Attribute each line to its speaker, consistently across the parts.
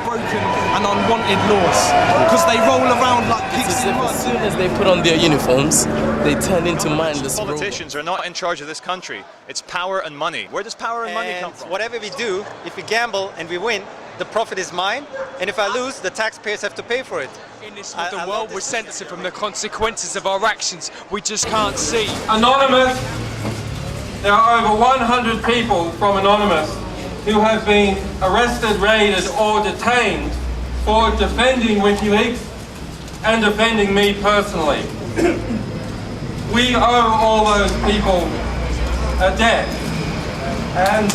Speaker 1: broken and unwanted laws, because they roll around like pigs in mud.
Speaker 2: As soon as they put on their uniforms, they turn into mindless
Speaker 3: Politicians are not in charge of this country. It's power and money. Where does power and money come from?
Speaker 4: Whatever we do, if we gamble and we win, the profit is mine, and if I lose, the taxpayers have to pay for it.
Speaker 5: In this modern world, we're censored from the consequences of our actions. We just can't see.
Speaker 6: Anonymous, there are over 100 people from Anonymous who have been arrested, raided or detained for defending WikiLeaks and defending me personally. We owe all those people a debt, and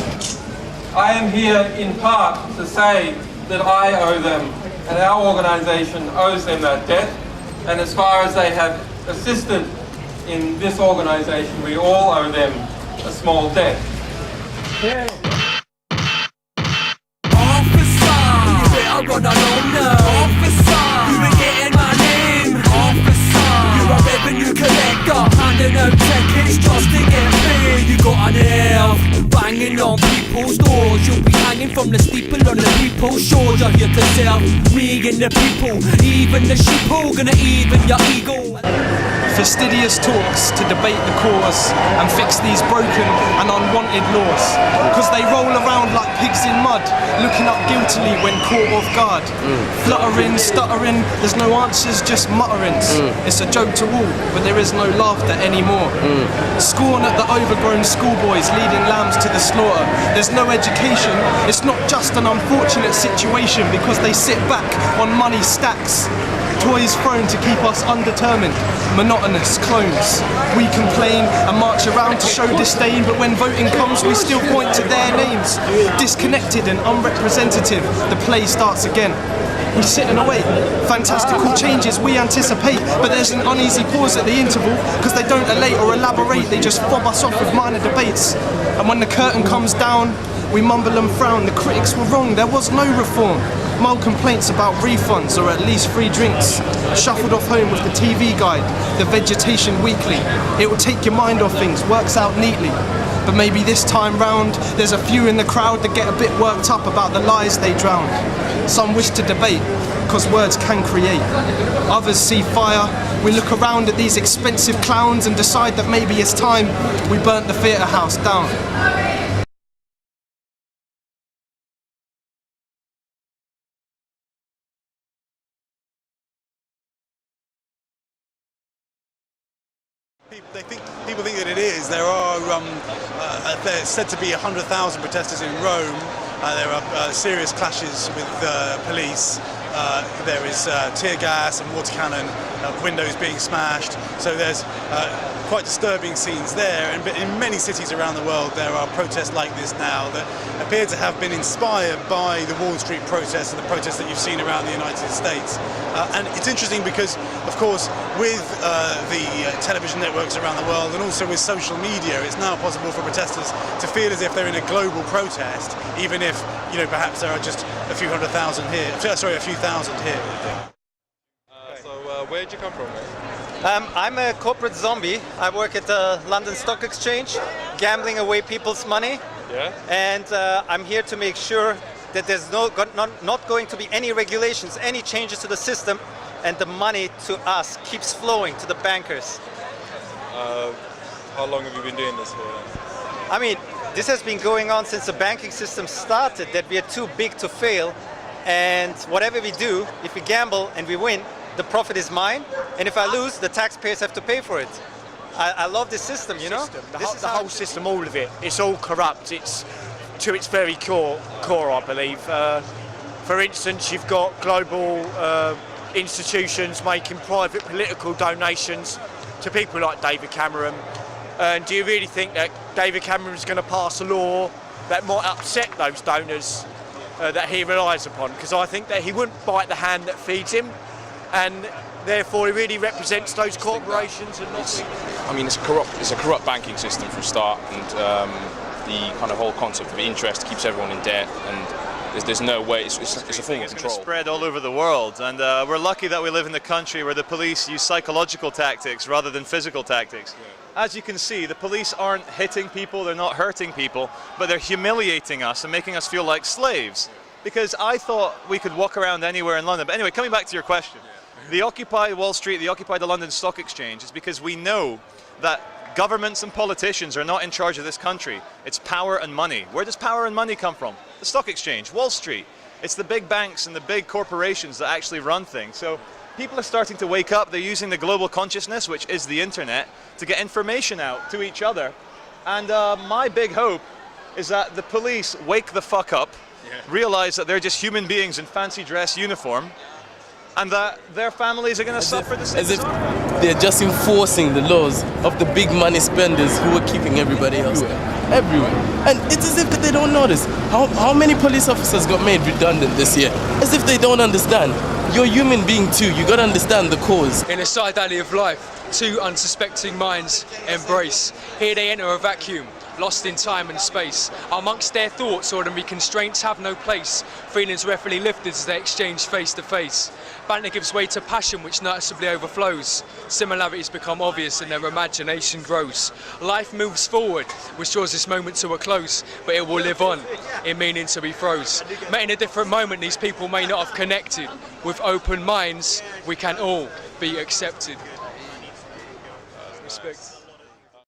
Speaker 6: I am here in part to say that I owe them, and our organisation owes them that debt, and as far as they have assisted in this organisation, we all owe them a small debt. Yeah.
Speaker 7: Officer, you better run along now. Officer, you ain't getting my name. Officer, you're a revenue collector, handing out tickets just to get paid. You got an elf banging on people's doors. You'll be hanging from the steeple on the people's shores. You're here to sell me and the people, even the sheeple gonna even your ego.
Speaker 1: Fastidious talks to debate the cause and fix these broken and unwanted laws, because they roll around like pigs in mud, looking up guiltily when caught off guard. Fluttering, stuttering, there's no answers, just mutterings. It's a joke to all, but there is no laughter anymore. Scorn at the overgrown schoolboys leading lambs to the slaughter. There's no education, it's not just an unfortunate situation, because they sit back on money stacks. Toys thrown to keep us undetermined, monotonous clones. We complain and march around to show disdain, but when voting comes we still point to their names. Disconnected and unrepresentative, the play starts again. We sit and await, fantastical changes we anticipate, but there's an uneasy pause at the interval, because they don't elate or elaborate, they just fob us off with minor debates. And when the curtain comes down, we mumble and frown, the critics were wrong, there was no reform. Mild complaints about refunds or at least free drinks. Shuffled off home with the TV guide, the Vegetation Weekly. It will take your mind off things, works out neatly. But maybe this time round, there's a few in the crowd that get a bit worked up about the lies they drowned. Some wish to debate, because words can create. Others see fire. We look around at these expensive clowns and decide that maybe it's time we burnt the theatre house down.
Speaker 8: People think that it is. There are there's said to be 100,000 protesters in Rome. There are serious clashes with police. There is tear gas and water cannon, windows being smashed. So there's quite disturbing scenes there. And in many cities around the world, there are protests like this now that appear to have been inspired by the Wall Street protests and the protests that you've seen around the United States. And it's interesting because, of course, with the television networks around the world and also with social media, it's now possible for protesters to feel as if they're in a global protest, even if, you know, perhaps there are just a few hundred thousand here. Sorry, a few thousand here.
Speaker 9: So where'd you come from, mate?
Speaker 4: I'm a corporate zombie. I work at the London Stock Exchange, gambling away people's money.
Speaker 9: Yeah.
Speaker 4: And I'm here to make sure that there's not going to be any regulations, any changes to the system, and the money to us keeps flowing to the bankers.
Speaker 9: How long have you been doing this for then?
Speaker 4: I mean, this has been going on since the banking system started, that we are too big to fail, and whatever we do, if we gamble and we win, the profit is mine, and if I lose, the taxpayers have to pay for it. I love this system, you know?
Speaker 10: The whole system, all of it, it's all corrupt. It's to its very core, I believe. For instance, you've got global institutions making private political donations to people like David Cameron. And do you really think that David Cameron's going to pass a law that might upset those donors that he relies upon? Because I think that he wouldn't bite the hand that feeds him, and therefore he really represents those corporations. And
Speaker 11: I mean, it's a corrupt banking system for a start, and the kind of whole concept of interest keeps everyone in debt, and there's no way, it's a thing of control.
Speaker 3: It's spread all over the world, and we're lucky that we live in a country where the police use psychological tactics rather than physical tactics. Yeah. As you can see, the police aren't hitting people, they're not hurting people, but they're humiliating us and making us feel like slaves. because I thought we could walk around anywhere in London. But anyway, coming back to your question, the Occupy Wall Street, the Occupy the London Stock Exchange is because we know that governments and politicians are not in charge of this country. It's power and money. Where does power and money come from? The stock exchange, Wall Street. It's the big banks and the big corporations that actually run things. So people are starting to wake up. They're using the global consciousness, which is the internet, to get information out to each other. And my big hope is that the police wake the fuck up, realize that they're just human beings in fancy dress uniform, and that their families are going to suffer the same.
Speaker 2: As if they're just enforcing the laws of the big money spenders who are keeping everybody else everywhere. And it's as if they don't notice. How many police officers got made redundant this year? As if they don't understand. You're a human being too. You got to understand the cause.
Speaker 5: In a side alley of life, two unsuspecting minds embrace. Here they enter a vacuum, lost in time and space. Amongst their thoughts, ordinary constraints have no place. Feelings rarely lifted as they exchange face to face. Banter gives way to passion which noticeably overflows. Similarities become obvious and their imagination grows. Life moves forward, which draws this moment to a close, but it will live on, in meaning to be froze. Met in a different moment, these people may not have connected. With open minds, we can all be accepted. Respect.